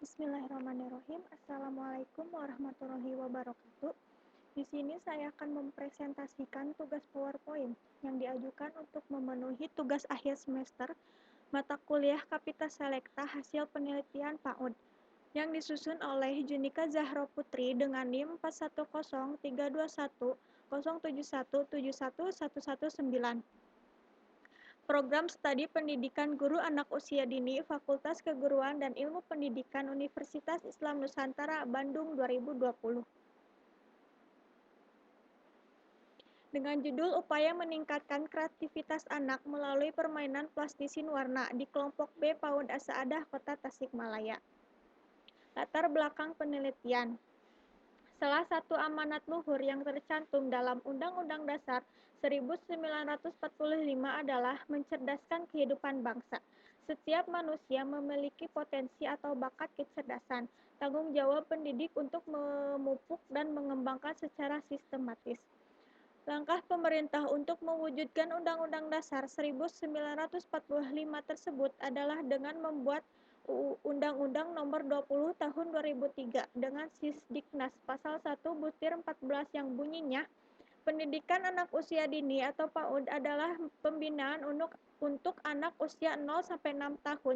Bismillahirrahmanirrahim. Assalamualaikum warahmatullahi wabarakatuh. Di sini saya akan mempresentasikan tugas PowerPoint yang diajukan untuk memenuhi tugas akhir semester mata kuliah Kapita Selekta hasil penelitian PAUD yang disusun oleh Junika Zahro Putri dengan NIM 41032107171119. Program Studi Pendidikan Guru Anak Usia Dini Fakultas Keguruan dan Ilmu Pendidikan Universitas Islam Nusantara Bandung 2020. Dengan judul Upaya Meningkatkan Kreativitas Anak Melalui Permainan Plastisin Warna di Kelompok B PAUD Asaadah Kota Tasikmalaya. Latar belakang penelitian. Salah satu amanat luhur yang tercantum dalam Undang-Undang Dasar 1945 adalah mencerdaskan kehidupan bangsa. Setiap manusia memiliki potensi atau bakat kecerdasan. Tanggung jawab pendidik untuk memupuk dan mengembangkan secara sistematis. Langkah pemerintah untuk mewujudkan Undang-Undang Dasar 1945 tersebut adalah dengan membuat Undang-Undang Nomor 20 Tahun 2003 dengan Sisdiknas Pasal 1/14 yang bunyinya, pendidikan anak usia dini atau PAUD adalah pembinaan untuk anak usia 0-6 tahun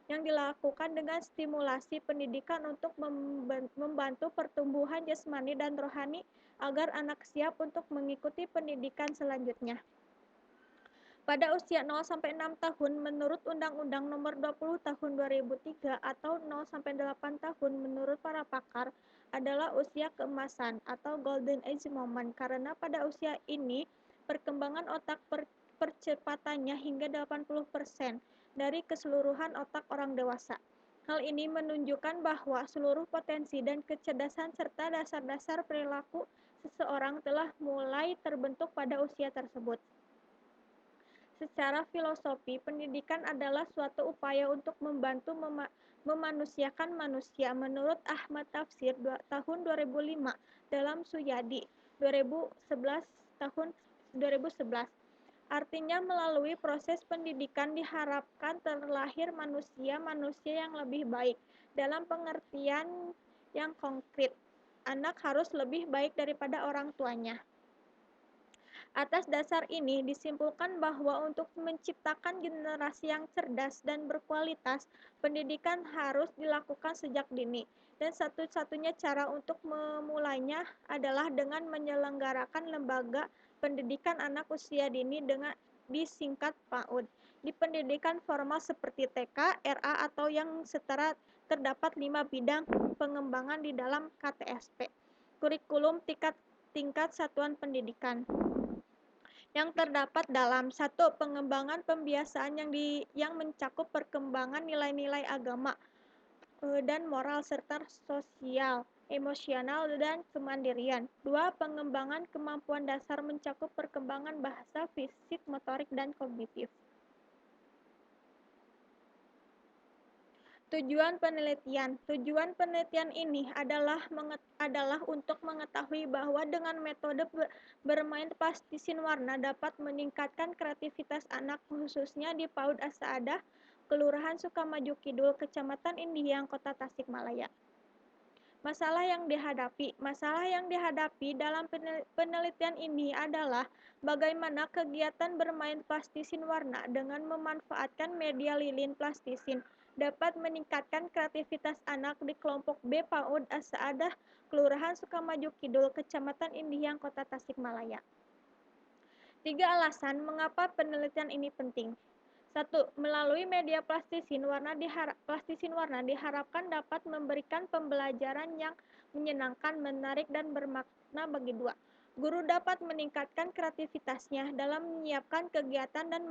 yang dilakukan dengan stimulasi pendidikan untuk membantu pertumbuhan jasmani dan rohani agar anak siap untuk mengikuti pendidikan selanjutnya. Pada usia 0-6 tahun menurut Undang-Undang Nomor 20 Tahun 2003 atau 0-8 tahun menurut para pakar adalah usia keemasan atau golden age moment karena pada usia ini perkembangan otak percepatannya hingga 80% dari keseluruhan otak orang dewasa. Hal ini menunjukkan bahwa seluruh potensi dan kecerdasan serta dasar-dasar perilaku seseorang telah mulai terbentuk pada usia tersebut. Secara filosofi, pendidikan adalah suatu upaya untuk membantu memanusiakan manusia menurut Ahmad Tafsir tahun 2005 dalam Suyadi 2011 tahun 2011. Artinya melalui proses pendidikan diharapkan terlahir manusia-manusia yang lebih baik. Dalam pengertian yang konkret, anak harus lebih baik daripada orang tuanya. Atas dasar ini disimpulkan bahwa untuk menciptakan generasi yang cerdas dan berkualitas, pendidikan harus dilakukan sejak dini. Dan satu-satunya cara untuk memulainya adalah dengan menyelenggarakan lembaga pendidikan anak usia dini dengan disingkat PAUD. Di pendidikan formal seperti TK, RA atau yang setara terdapat 5 bidang pengembangan di dalam KTSP. Kurikulum tingkat satuan pendidikan yang terdapat dalam 1. Pengembangan pembiasaan yang mencakup perkembangan nilai-nilai agama dan moral serta sosial, emosional dan kemandirian. 2. Pengembangan kemampuan dasar mencakup perkembangan bahasa, fisik, motorik dan kognitif. Tujuan penelitian ini adalah untuk mengetahui bahwa dengan metode bermain plastisin warna dapat meningkatkan kreativitas anak khususnya di PAUD Asaadah, Kelurahan Sukamaju Kidul, Kecamatan Indihiang, Kota Tasikmalaya. Masalah yang dihadapi dalam penelitian ini adalah bagaimana kegiatan bermain plastisin warna dengan memanfaatkan media lilin plastisin dapat meningkatkan kreativitas anak di kelompok B PAUD Asaadah, Kelurahan Sukamaju Kidul, Kecamatan Indihiang, Kota Tasikmalaya. 3 alasan mengapa penelitian ini penting. 1. Melalui media plastisin warna diharapkan dapat memberikan pembelajaran yang menyenangkan, menarik, dan bermakna bagi guru dapat meningkatkan kreativitasnya dalam menyiapkan kegiatan dan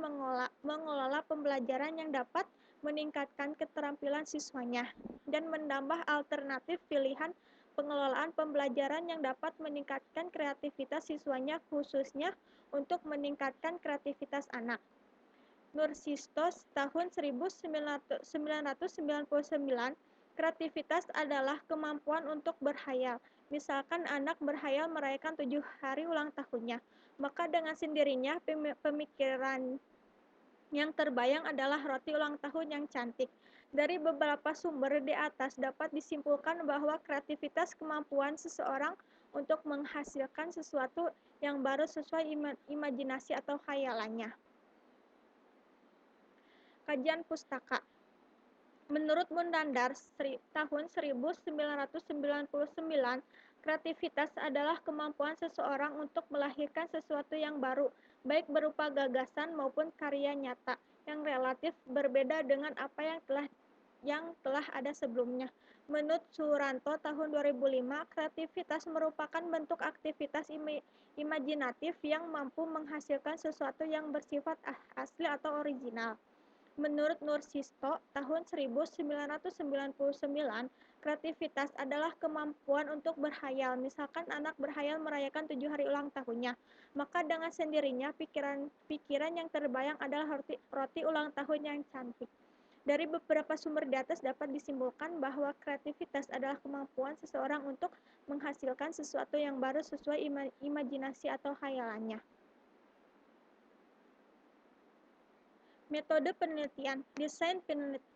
mengelola pembelajaran yang dapat meningkatkan keterampilan siswanya, dan menambah alternatif pilihan pengelolaan pembelajaran yang dapat meningkatkan kreativitas siswanya khususnya untuk meningkatkan kreativitas anak. Nursistos tahun 1999, kreativitas adalah kemampuan untuk berhayal. Misalkan anak berhayal merayakan 7 hari ulang tahunnya, maka dengan sendirinya pemikirannya Yang terbayang adalah roti ulang tahun yang cantik. Dari beberapa sumber di atas dapat disimpulkan bahwa kreativitas kemampuan seseorang untuk menghasilkan sesuatu yang baru sesuai imajinasi atau khayalannya. Kajian pustaka. Menurut Mundandar tahun 1999, kreativitas adalah kemampuan seseorang untuk melahirkan sesuatu yang baru, baik berupa gagasan maupun karya nyata, yang relatif berbeda dengan apa yang telah ada sebelumnya. Menurut Suranto tahun 2005, kreativitas merupakan bentuk aktivitas imajinatif yang mampu menghasilkan sesuatu yang bersifat asli atau original. Menurut Nursisto tahun 1999, kreativitas adalah kemampuan untuk berhayal. Misalkan anak berhayal merayakan 7 hari ulang tahunnya, maka dengan sendirinya pikiran yang terbayang adalah roti ulang tahun yang cantik. Dari beberapa sumber di atas dapat disimpulkan bahwa kreativitas adalah kemampuan seseorang untuk menghasilkan sesuatu yang baru sesuai imajinasi atau khayalannya. Metode penelitian, desain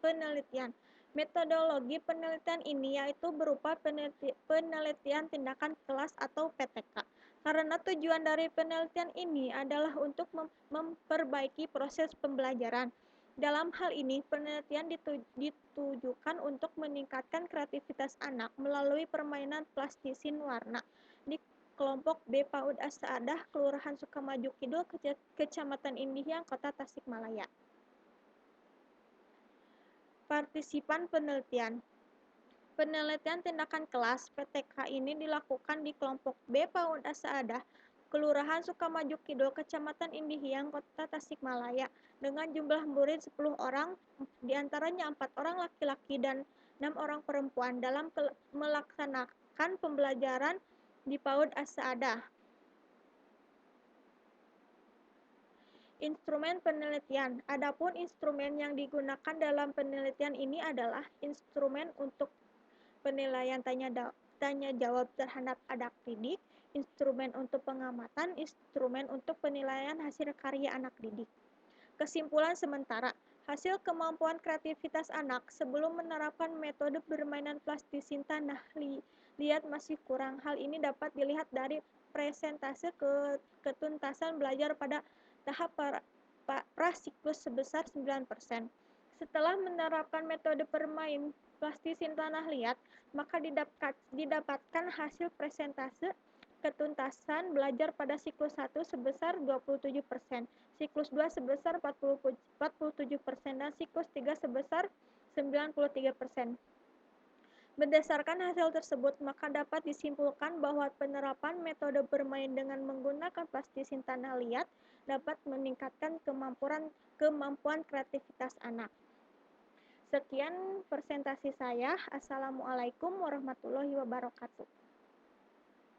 penelitian. Metodologi penelitian ini yaitu berupa penelitian tindakan kelas atau PTK. Karena tujuan dari penelitian ini adalah untuk memperbaiki proses pembelajaran. Dalam hal ini, penelitian ditujukan untuk meningkatkan kreativitas anak melalui permainan plastisin warna di kelompok B PAUD As-Saadah, Kelurahan Sukamaju Kidul, Kecamatan Indihiyang, Kota Tasikmalaya. Partisipan penelitian. Penelitian tindakan kelas (PTK) ini dilakukan di kelompok B PAUD As-Saadah, Kelurahan Sukamaju Kidul, Kecamatan Indihiyang, Kota Tasikmalaya, dengan jumlah murid 10 orang, diantaranya 4 orang laki-laki dan 6 orang perempuan, dalam melaksanakan pembelajaran di PAUD As-Saadah. Instrumen penelitian. Adapun instrumen yang digunakan dalam penelitian ini adalah instrumen untuk penilaian tanya jawab terhadap anak didik, instrumen untuk pengamatan, instrumen untuk penilaian hasil karya anak didik. Kesimpulan sementara, hasil kemampuan kreativitas anak sebelum menerapkan metode permainan plastisin tanah liat masih kurang. Hal ini dapat dilihat dari presentase ketuntasan belajar pada tahap prasiklus sebesar 9%. Setelah menerapkan metode permain plastisin tanah liat, maka didapatkan hasil presentase ketuntasan belajar pada siklus 1 sebesar 27%, siklus 2 sebesar 47%, dan siklus 3 sebesar 93%. Berdasarkan hasil tersebut, maka dapat disimpulkan bahwa penerapan metode bermain dengan menggunakan plastisin tanah liat dapat meningkatkan kemampuan kreativitas anak. Sekian presentasi saya. Assalamualaikum warahmatullahi wabarakatuh.